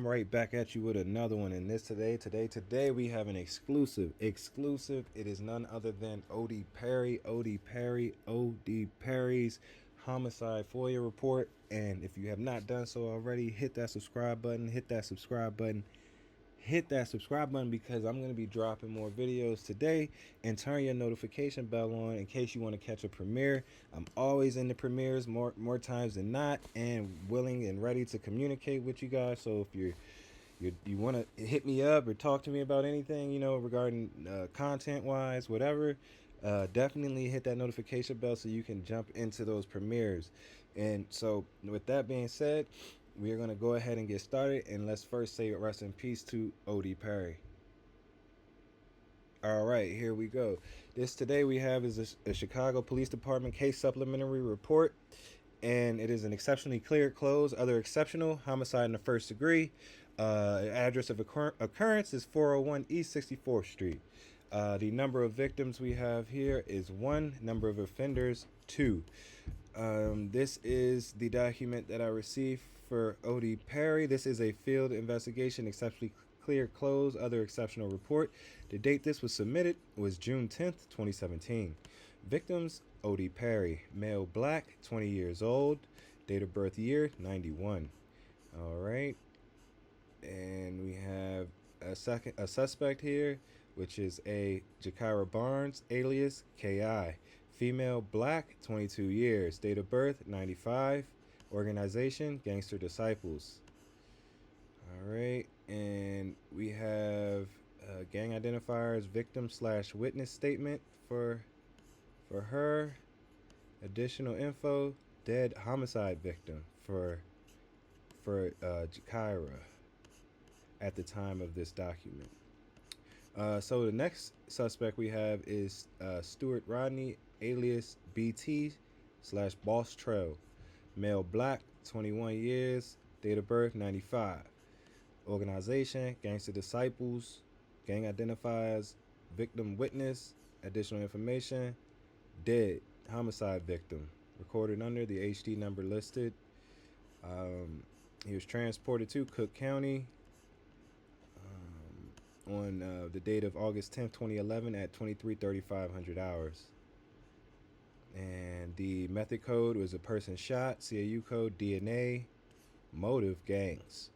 I'm right back at you with another one. In this today we have an exclusive. It is none other than Odee Perry's Homicide Foia report. And if you have not done so already, hit that subscribe button. Because I'm going to be dropping more videos today, and turn your notification bell on in case you want to catch a premiere. I'm always in the premieres more times than not, and willing and ready to communicate with you guys. So if you want to hit me up or talk to me about anything, regarding content wise, whatever, definitely hit that notification bell so you can jump into those premieres. And so with that being said, we are going to go ahead and get started, and let's first say rest in peace to Odee Perry. All right, here we go. This today we have is a Chicago Police Department case supplementary report, and it is an exceptionally clear close, other exceptional, homicide in the first degree. Address of occurrence is 401 East 64th Street. The number of victims we have here is 1, number of offenders 2. This is the document that I received for Odee Perry. This is a field investigation, exceptionally clear close, other exceptional report. The date this was submitted was June 10th, 2017. Victims: Odee Perry, male, black, 20 years old, date of birth year 91. All right, and we have a suspect here, which is a Jakira Barnes, alias Ki, female, black, 22 years, date of birth 95, organization Gangster Disciples. All right, and we have gang identifiers, victim / witness statement for her. Additional info: dead homicide victim for Jakira at the time of this document. So the next suspect we have is Stuart Rodney, alias BT / Boss Trail, male, black, 21 years, date of birth 95. Organization Gangster Disciples. Gang identifiers, victim witness. Additional information: dead homicide victim, recorded under the HD number listed. He was transported to Cook County on the date of August 10th, 2011 at 23:35 hours. And the method code was a person shot, CAU code DNA, motive gangs.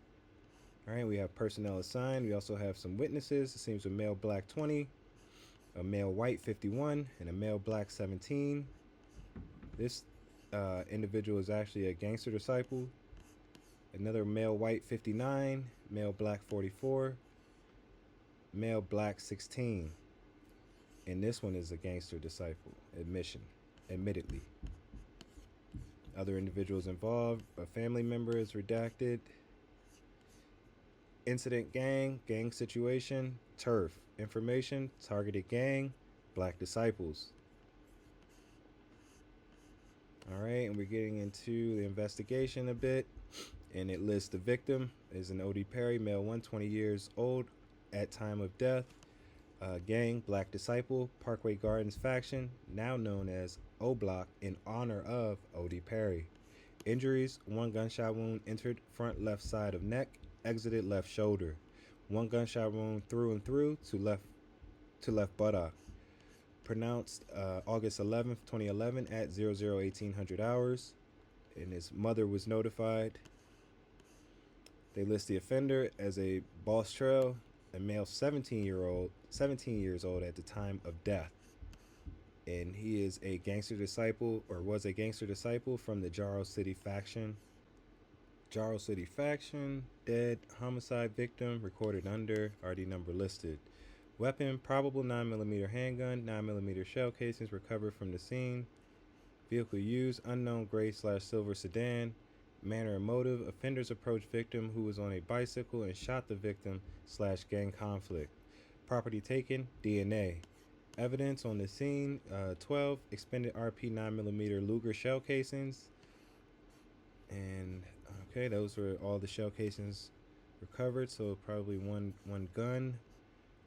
All right, we have personnel assigned. We also have some witnesses. It seems a male, black, 20, a male, white, 51, and a male, black, 17. This individual is actually a gangster disciple. Another male, white, 59, male, black, 44, male, black, 16. And this one is a gangster disciple, admittedly. Other individuals involved: a family member is redacted. Incident: gang situation, turf. Information: targeted gang, black disciples. All right, and we're getting into the investigation a bit, and it lists the victim is an Odee Perry, male, 120 years old at time of death. Gang: black disciple, Parkway Gardens faction, now known as O Block, in honor of Odee Perry. Injuries: 1 gunshot wound entered front left side of neck, exited left shoulder. 1 gunshot wound through and through to left buttock. Pronounced August 11th, 2011 at 00:18 hours, and his mother was notified. They list the offender as a Boss Trail, a male, 17 years old at the time of death, and he is a gangster disciple, or was a gangster disciple, from the Jarrow City faction. Dead homicide victim, recorded under RD number listed. Weapon: probable 9mm handgun, 9mm shell casings recovered from the scene. Vehicle used: unknown gray / silver sedan. Manner and motive: offenders approached victim who was on a bicycle and shot the victim / gang conflict. Property taken: DNA. Evidence on the scene: 12 expended RP 9mm Luger shell casings. And okay, those were all the shell casings recovered. So probably one gun,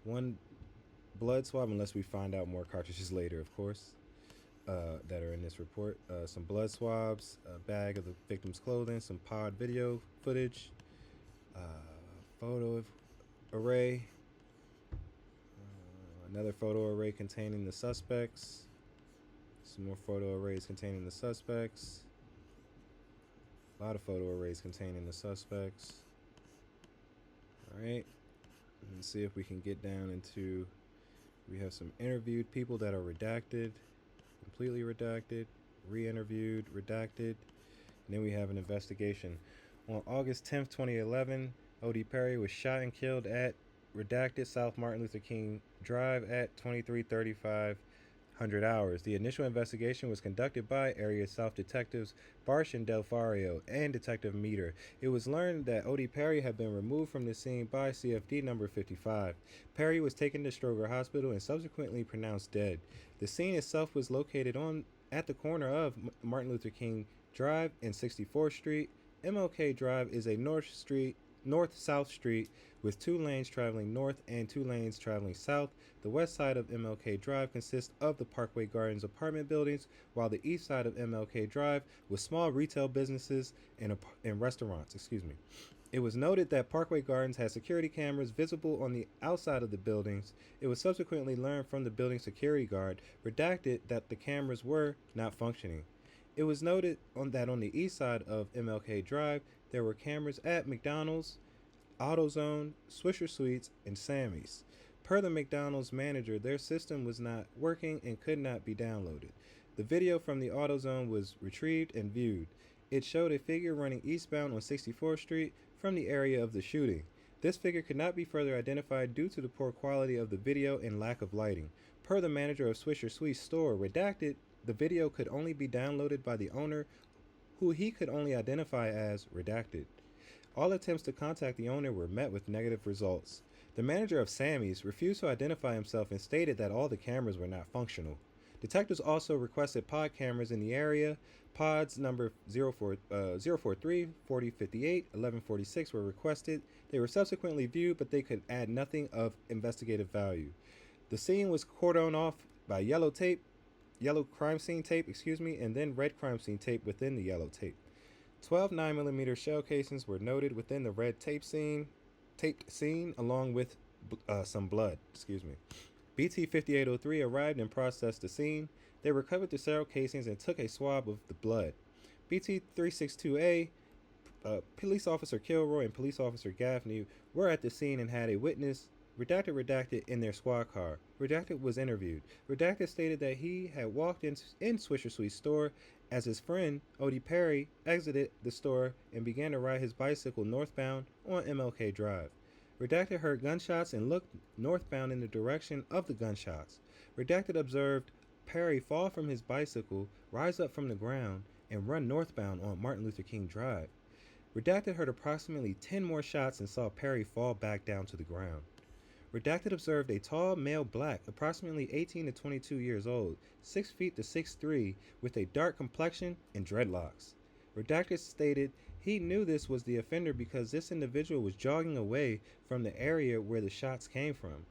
1 blood swab, unless we find out more cartridges later, of course, that are in this report. Some blood swabs, a bag of the victim's clothing, some pod video footage, photo array. Another photo array containing the suspects. Some more photo arrays containing the suspects. A lot of photo arrays containing the suspects. Alright. Let's see if we can get down into... We have some interviewed people that are redacted. Completely redacted. Re-interviewed. Redacted. And then we have an investigation. On August 10th, 2011, Odee Perry was shot and killed at redacted South Martin Luther King Drive at 23:35 hours. The initial investigation was conducted by Area South Detectives Barsh and Del Fario and Detective Meter. It was learned that Odee Perry had been removed from the scene by CFD number 55. Perry was taken to Stroger Hospital and subsequently pronounced dead. The scene itself was located at the corner of Martin Luther King Drive and 64th Street. MLK Drive is a north-south street with 2 lanes traveling north and 2 lanes traveling south. The west side of MLK Drive consists of the Parkway Gardens apartment buildings, while the east side of MLK Drive was small retail businesses and restaurants. It was noted that Parkway Gardens had security cameras visible on the outside of the buildings. It was subsequently learned from the building security guard, redacted, that the cameras were not functioning. It was noted that on the east side of MLK Drive, there were cameras at McDonald's, AutoZone, Swisher Sweets, and Sammy's. Per the McDonald's manager, their system was not working and could not be downloaded. The video from the AutoZone was retrieved and viewed. It showed a figure running eastbound on 64th Street from the area of the shooting. This figure could not be further identified due to the poor quality of the video and lack of lighting. Per the manager of Swisher Sweets store, redacted, the video could only be downloaded by the owner, who he could only identify as redacted. All attempts to contact the owner were met with negative results. The manager of Sammy's refused to identify himself and stated that all the cameras were not functional. Detectives also requested pod cameras in the area. Pods number 043, 4058, 1146 were requested. They were subsequently viewed, but they could add nothing of investigative value. The scene was cordoned off by yellow crime scene tape, and then red crime scene tape within the yellow tape. 12 9mm shell casings were noted within the red taped scene, along with some blood. BT 5803 arrived and processed the scene. They recovered the shell casings and took a swab of the blood. BT 362A, Police Officer Kilroy and Police Officer Gaffney were at the scene and had a witness, redacted, in their squad car. Redacted was interviewed. Redacted stated that he had walked in Swisher Sweet's store as his friend, Odee Perry, exited the store and began to ride his bicycle northbound on MLK Drive. Redacted heard gunshots and looked northbound in the direction of the gunshots. Redacted observed Perry fall from his bicycle, rise up from the ground, and run northbound on Martin Luther King Drive. Redacted heard approximately 10 more shots and saw Perry fall back down to the ground. Redacted observed a tall male black, approximately 18 to 22 years old, 6 feet to 6'3", with a dark complexion and dreadlocks. Redacted stated he knew this was the offender because this individual was jogging away from the area where the shots came from.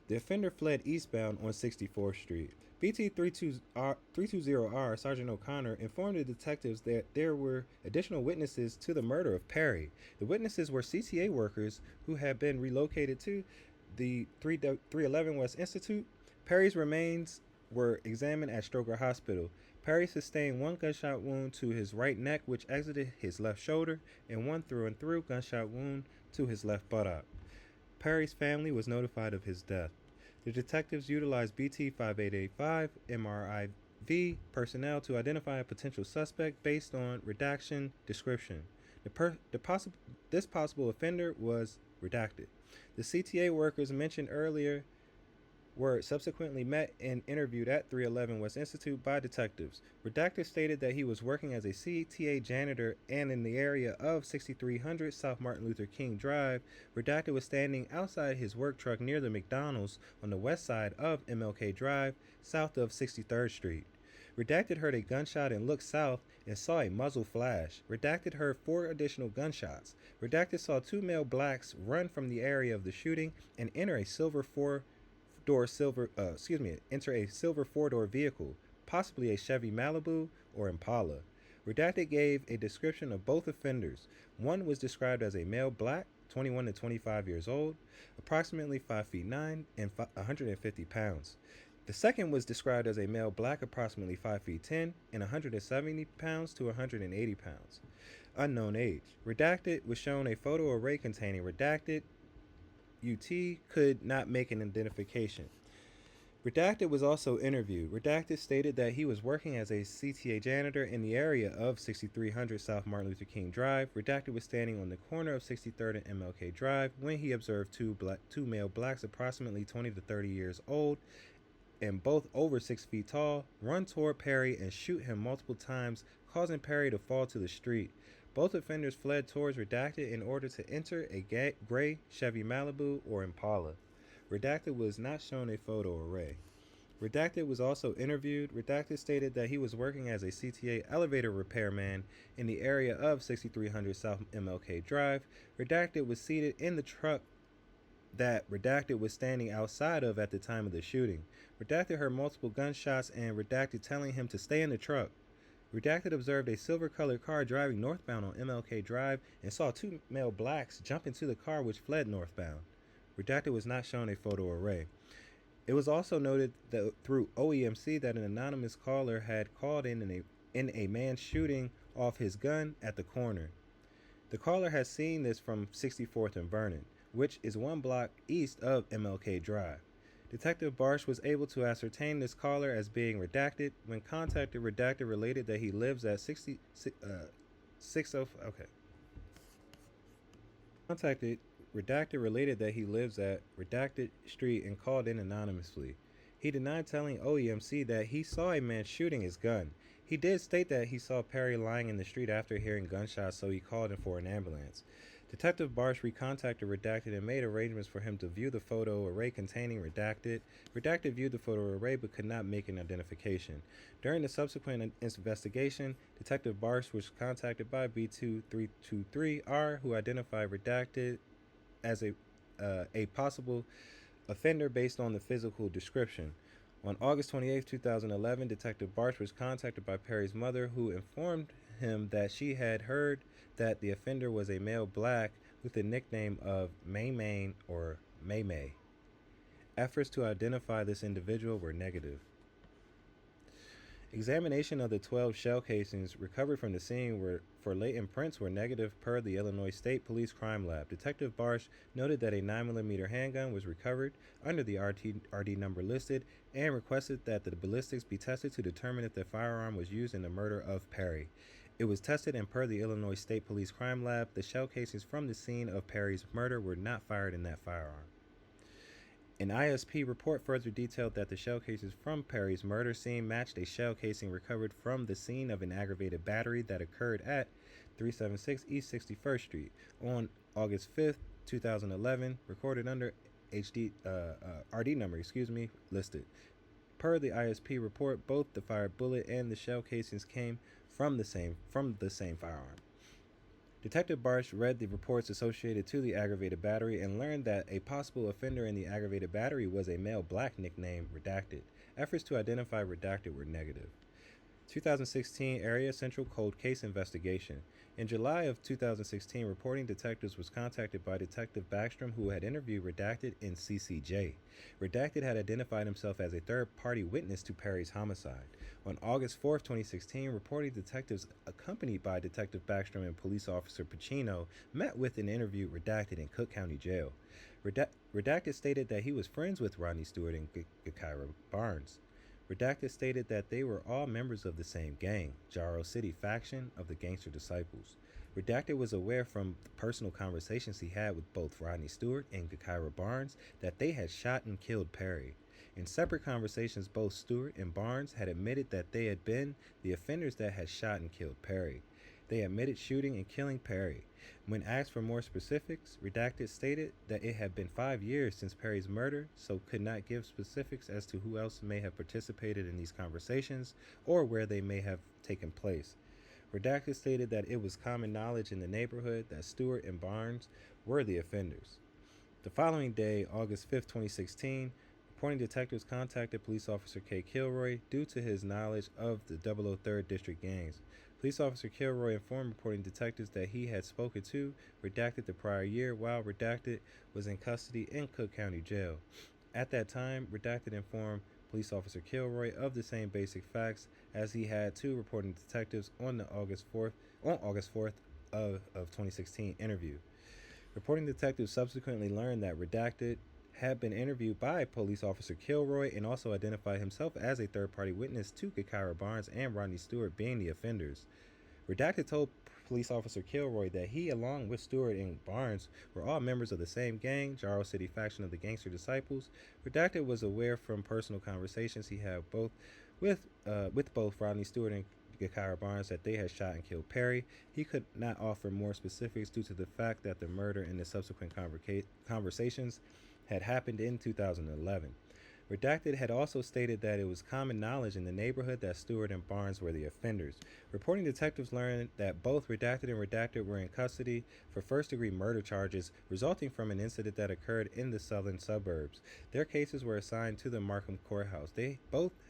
The offender fled eastbound on 64th Street. BT 320R Sergeant O'Connor informed the detectives that there were additional witnesses to the murder of Perry. The witnesses were CTA workers who had been relocated to the 311 West Institute. Perry's remains were examined at Stroger Hospital. Perry sustained 1 gunshot wound to his right neck, which exited his left shoulder, and 1 through-and-through gunshot wound to his left buttock. Perry's family was notified of his death. The detectives utilized BT 5885 MRIV personnel to identify a potential suspect based on redaction description. This possible offender was redacted. The CTA workers mentioned earlier were subsequently met and interviewed at 311 West Institute by detectives. Redacted stated that he was working as a CTA janitor and in the area of 6300 South Martin Luther King Drive. Redacted was standing outside his work truck near the McDonald's on the west side of MLK Drive, south of 63rd Street. Redacted heard a gunshot and looked south and saw a muzzle flash. Redacted heard 4 additional gunshots. Redacted saw 2 male blacks run from the area of the shooting and enter a silver four-door vehicle, possibly a Chevy Malibu or Impala. Redacted gave a description of both offenders. One was described as a male black 21 to 25 years old, approximately 5 feet 9 and 150 pounds. The second was described as a male black, approximately 5 feet 10 and 170 pounds to 180 pounds. Unknown age. Redacted was shown a photo array containing redacted. UT could not make an identification. Redacted was also interviewed. Redacted stated that he was working as a CTA janitor in the area of 6300 South Martin Luther King Drive. Redacted was standing on the corner of 63rd and MLK Drive when he observed two male blacks approximately 20 to 30 years old and both over 6 feet tall run toward Perry and shoot him multiple times, causing Perry to fall to the street. Both offenders fled towards Redacted in order to enter a gray Chevy Malibu or Impala. Redacted was not shown a photo array. Redacted was also interviewed. Redacted stated that he was working as a CTA elevator repairman in the area of 6300 South MLK Drive. Redacted was seated in the truck that Redacted was standing outside of at the time of the shooting. Redacted heard multiple gunshots and Redacted telling him to stay in the truck. Redacted observed a silver-colored car driving northbound on MLK Drive and saw two male blacks jump into the car which fled northbound. Redacted was not shown a photo array. It was also noted that through OEMC that an anonymous caller had called in a man shooting off his gun at the corner. The caller has seen this from 64th and Vernon, which is one block east of MLK Drive. Detective Barsh was able to ascertain this caller as being Redacted. When contacted, Redacted related that he lives at 60 Contacted Redacted related that he lives at Redacted Street and called in anonymously. He denied telling OEMC that he saw a man shooting his gun. He did state that he saw Perry lying in the street after hearing gunshots, so he called in for an ambulance. Detective Barsh recontacted Redacted and made arrangements for him to view the photo array containing Redacted. Redacted viewed the photo array but could not make an identification. During the subsequent investigation, Detective Barsh was contacted by B2323R, who identified Redacted as a possible offender based on the physical description. On August 28, 2011, Detective Barsh was contacted by Perry's mother, who informed him that she had heard that the offender was a male black with the nickname of May or May. Efforts to identify this individual were negative. Examination of the 12 shell casings recovered from the scene for latent prints were negative per the Illinois State Police Crime Lab. Detective Barsh noted that a 9mm handgun was recovered under the RD number listed and requested that the ballistics be tested to determine if the firearm was used in the murder of Perry. It was tested, and per the Illinois State Police Crime Lab, the shell casings from the scene of Perry's murder were not fired in that firearm. An ISP report further detailed that the shell casings from Perry's murder scene matched a shell casing recovered from the scene of an aggravated battery that occurred at 376 East 61st Street on August 5th, 2011, recorded under RD number, listed. Per the ISP report, both the fired bullet and the shell casings came from the same firearm. Detective Barsh read the reports associated to the aggravated battery and learned that a possible offender in the aggravated battery was a male black nicknamed Redacted. Efforts to identify Redacted were negative. 2016 Area Central Cold Case Investigation. In July of 2016, reporting detectives was contacted by Detective Backstrom, who had interviewed Redacted in CCJ. Redacted had identified himself as a third-party witness to Perry's homicide. On August 4, 2016, reporting detectives accompanied by Detective Backstrom and Police Officer Pacino met with and interviewed Redacted in Cook County Jail. Redacted stated that he was friends with Rodney Stewart and Gakaira Barnes. Redacted stated that they were all members of the same gang, Jarrow City faction of the Gangster Disciples. Redacted was aware from the personal conversations he had with both Rodney Stewart and Gakaira Barnes that they had shot and killed Perry. In separate conversations, both Stewart and Barnes had admitted that they had been the offenders that had shot and killed Perry. They admitted shooting and killing Perry. When asked for more specifics, Redacted stated that it had been 5 years since Perry's murder, so could not give specifics as to who else may have participated in these conversations or where they may have taken place. Redacted stated that it was common knowledge in the neighborhood that Stewart and Barnes were the offenders. The following day, August 5, 2016, reporting detectives contacted Police Officer K. Kilroy due to his knowledge of the 003rd District gangs, Police officer Kilroy informed reporting detectives that he had spoken to Redacted the prior year while Redacted was in custody in Cook County Jail. At that time, Redacted informed police officer Kilroy of the same basic facts as he had to reporting detectives on the August 4th of 2016 interview. Reporting detectives subsequently learned that Redacted had been interviewed by police officer Kilroy and also identified himself as a third-party witness to Kikira Barnes and Rodney Stewart being the offenders. Redacted told police officer Kilroy that he, along with Stewart and Barnes, were all members of the same gang, Jarrow City faction of the Gangster Disciples. Redacted was aware from personal conversations he had with both Rodney Stewart and Kikira Barnes that they had shot and killed Perry. He could not offer more specifics due to the fact that the murder and the subsequent conversations had happened in 2011. Redacted had also stated that it was common knowledge in the neighborhood that Stewart and Barnes were the offenders. Reporting detectives learned that both Redacted and Redacted were in custody for first-degree murder charges resulting from an incident that occurred in the southern suburbs. Their cases were assigned to the Markham Courthouse. They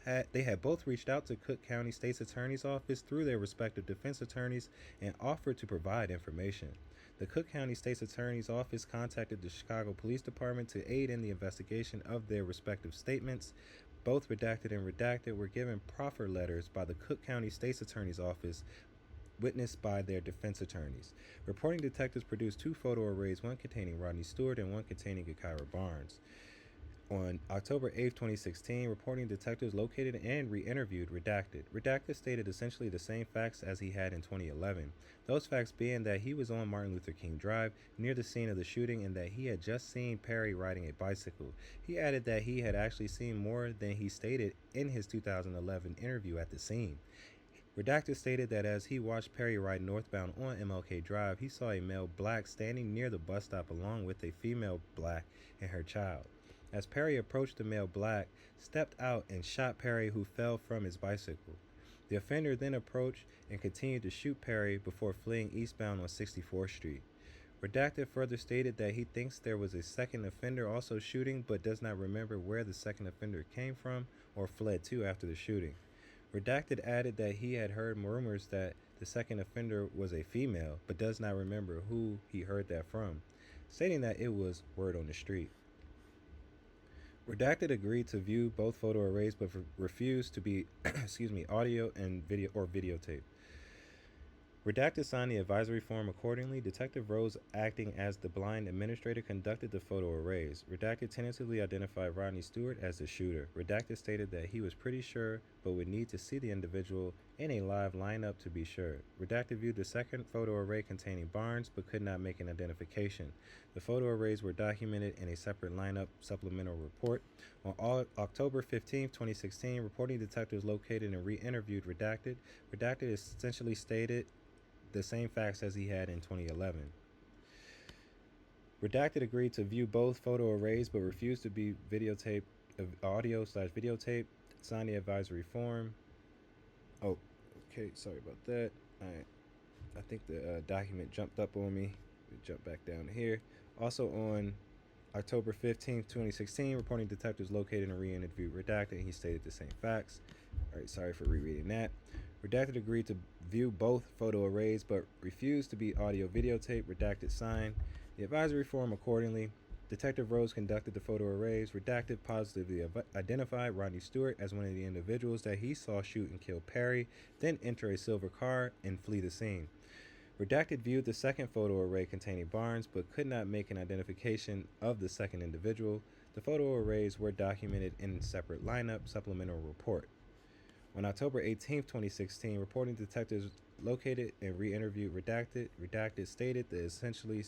had both reached out to Cook County State's Attorney's Office through their respective defense attorneys and offered to provide information. The Cook County State's Attorney's Office contacted the Chicago Police Department to aid in the investigation of their respective statements. Both Redacted and Redacted were given proffer letters by the Cook County State's Attorney's Office, witnessed by their defense attorneys. Reporting detectives produced 2 photo arrays, one containing Rodney Stewart and one containing Kikira Barnes. On October 8, 2016, reporting detectives located and re-interviewed Redacted. Redacted stated essentially the same facts as he had in 2011. Those facts being that he was on Martin Luther King Drive near the scene of the shooting and that he had just seen Perry riding a bicycle. He added that he had actually seen more than he stated in his 2011 interview at the scene. Redacted stated that as he watched Perry ride northbound on MLK Drive, he saw a male black standing near the bus stop along with a female black and her child. As Perry approached, the male black stepped out and shot Perry, who fell from his bicycle. The offender then approached and continued to shoot Perry before fleeing eastbound on 64th Street. Redacted further stated that he thinks there was a second offender also shooting, but does not remember where the second offender came from or fled to after the shooting. Redacted added that he had heard rumors that the second offender was a female, but does not remember who he heard that from, stating that it was word on the street. Redacted agreed to view both photo arrays but refused to be audio and videotape. Redacted signed the advisory form accordingly. Detective Rose, acting as the blind administrator, conducted the photo arrays. Redacted tentatively identified Rodney Stewart as the shooter. Redacted stated that he was pretty sure but would need to see the individual in a live lineup to be sure. Redacted viewed the second photo array containing Barnes but could not make an identification. The photo arrays were documented in a separate lineup supplemental report. On October 15, 2016, reporting detectives located and re-interviewed Redacted. Redacted essentially stated the same facts as he had in 2011. Redacted agreed to view both photo arrays but refused to be audio/videotape, signed the advisory form. Oh, okay, sorry about that. I think the document jumped up on me. We jump back down here. Also on October 15th, 2016, reporting detectives located and re-interviewed Redacted. He stated the same facts. All right, sorry for rereading that. Redacted agreed to view both photo arrays but refused to be audio videotape. Redacted signed the advisory form accordingly. Detective Rose conducted the photo arrays. Redacted positively identified Rodney Stewart as one of the individuals that he saw shoot and kill Perry, then enter a silver car and flee the scene. Redacted viewed the second photo array containing Barnes but could not make an identification of the second individual. The photo arrays were documented in a separate lineup supplemental report. On October 18, 2016, reporting detectives located and re-interviewed Redacted. Redacted stated essentially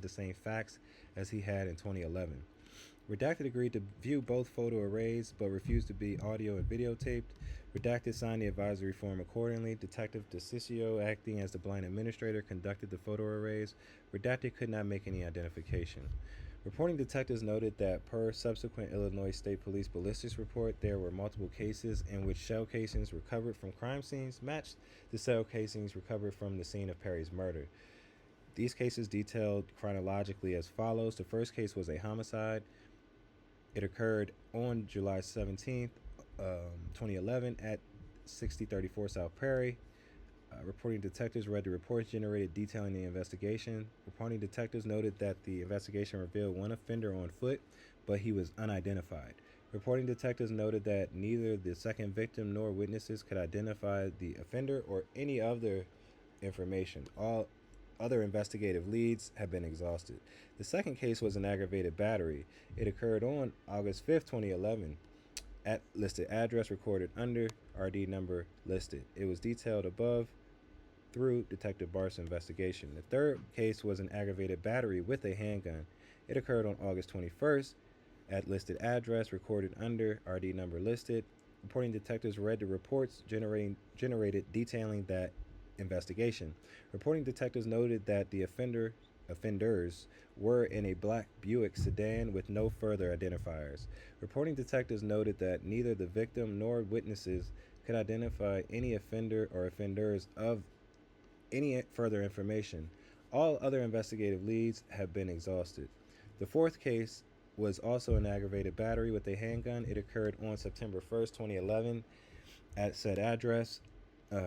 the same facts as he had in 2011. Redacted agreed to view both photo arrays but refused to be audio and videotaped. Redacted signed the advisory form accordingly. Detective DeCiccio, acting as the blind administrator, conducted the photo arrays. Redacted could not make any identification. Reporting detectives noted that per subsequent Illinois State Police ballistics report, there were multiple cases in which shell casings recovered from crime scenes matched the shell casings recovered from the scene of Perry's murder. These cases detailed chronologically as follows. The first case was a homicide. It occurred on July 17th, 2011 at 6034 South Prairie. Reporting detectives read the reports generated detailing the investigation. Reporting detectives noted that the investigation revealed one offender on foot, but he was unidentified. Reporting detectives noted that neither the second victim nor witnesses could identify the offender or any other information. All other investigative leads have been exhausted. The second case was an aggravated battery. It occurred on August 5th, 2011. At listed address recorded under, RD number listed. It was detailed above through Detective Barth's investigation. The third case was an aggravated battery with a handgun. It occurred on August 21st at listed address recorded under, RD number listed. Reporting detectives read the reports generated detailing that investigation. Reporting detectives noted that the offenders were in a black Buick sedan with no further identifiers. Reporting detectives noted that neither the victim nor witnesses could identify any offender or offenders of any further information. All other investigative leads have been exhausted. The fourth case was also an aggravated battery with a handgun. It occurred on September 1st, 2011 at said address,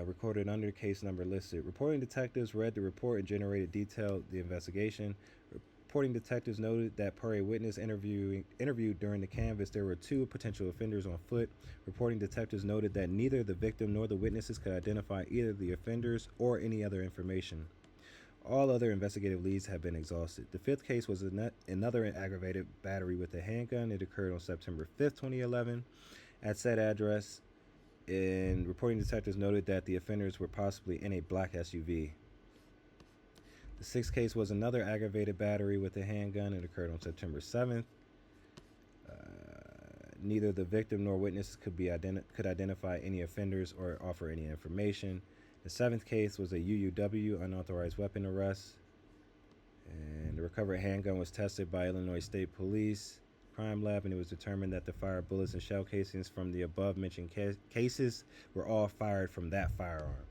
recorded under case number listed. Reporting detectives read the report and generated detailed the investigation. Reporting detectives noted that per a witness interviewed during the canvass, there were two potential offenders on foot. Reporting detectives noted that neither the victim nor the witnesses could identify either the offenders or any other information. All other investigative leads have been exhausted. The fifth case was another aggravated battery with a handgun. It occurred on September 5th, 2011 at said address, and reporting detectives noted that the offenders were possibly in a black SUV. The sixth case was another aggravated battery with a handgun. It occurred on September 7th. Neither the victim nor witnesses could identify any offenders or offer any information. The seventh case was a UUW, unauthorized weapon arrest. And the recovered handgun was tested by Illinois State Police Crime Lab, and it was determined that the fired bullets and shell casings from the above-mentioned cases were all fired from that firearm.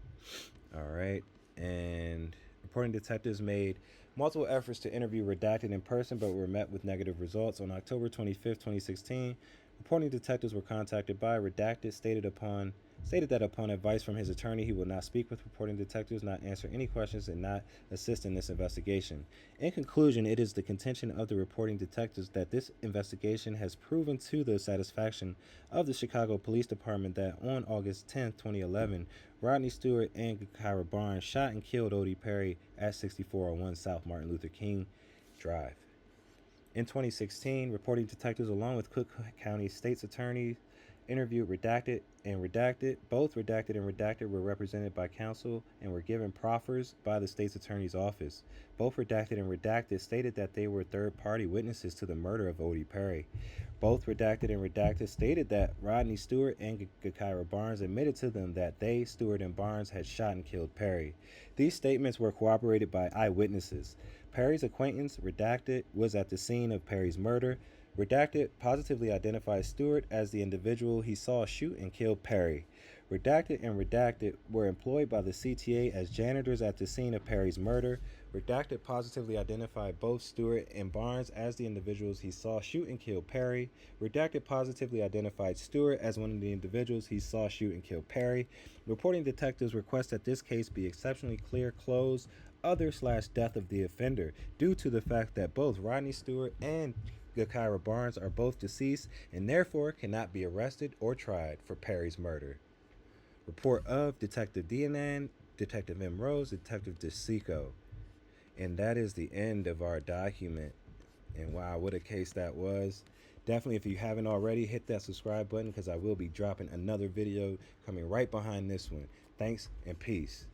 All right, and reporting detectives made multiple efforts to interview Redacted in person, but were met with negative results. On October 25th, 2016, reporting detectives were contacted by Redacted, stated that upon advice from his attorney, he will not speak with reporting detectives, not answer any questions, and not assist in this investigation. In conclusion, it is the contention of the reporting detectives that this investigation has proven to the satisfaction of the Chicago Police Department that on August 10th, 2011, Rodney Stewart and Kyra Barnes shot and killed Odee Perry at 6401 South Martin Luther King Drive. In 2016, reporting detectives along with Cook County State's Attorney interviewed Redacted and Redacted. Both Redacted and Redacted were represented by counsel and were given proffers by the state's attorney's office. Both Redacted and Redacted stated that they were third-party witnesses to the murder of Odee Perry. Both Redacted and Redacted stated that Rodney Stewart and Kyra Barnes admitted to them that they, Stewart and Barnes, had shot and killed Perry. These statements were corroborated by eyewitnesses. Perry's acquaintance, Redacted, was at the scene of Perry's murder. Redacted positively identified Stewart as the individual he saw shoot and kill Perry. Redacted and Redacted were employed by the CTA as janitors at the scene of Perry's murder. Redacted positively identified both Stewart and Barnes as the individuals he saw shoot and kill Perry. Redacted positively identified Stewart as one of the individuals he saw shoot and kill Perry. Reporting detectives request that this case be exceptionally clear, closed, other/death of the offender, due to the fact that both Rodney Stewart and Kyra Barnes are both deceased and therefore cannot be arrested or tried for Perry's murder. Report of Detective Dianan, Detective M. Rose, Detective DeSico. And that is the end of our document. And wow, what a case that was. Definitely, if you haven't already, hit that subscribe button because I will be dropping another video coming right behind this one. Thanks and peace.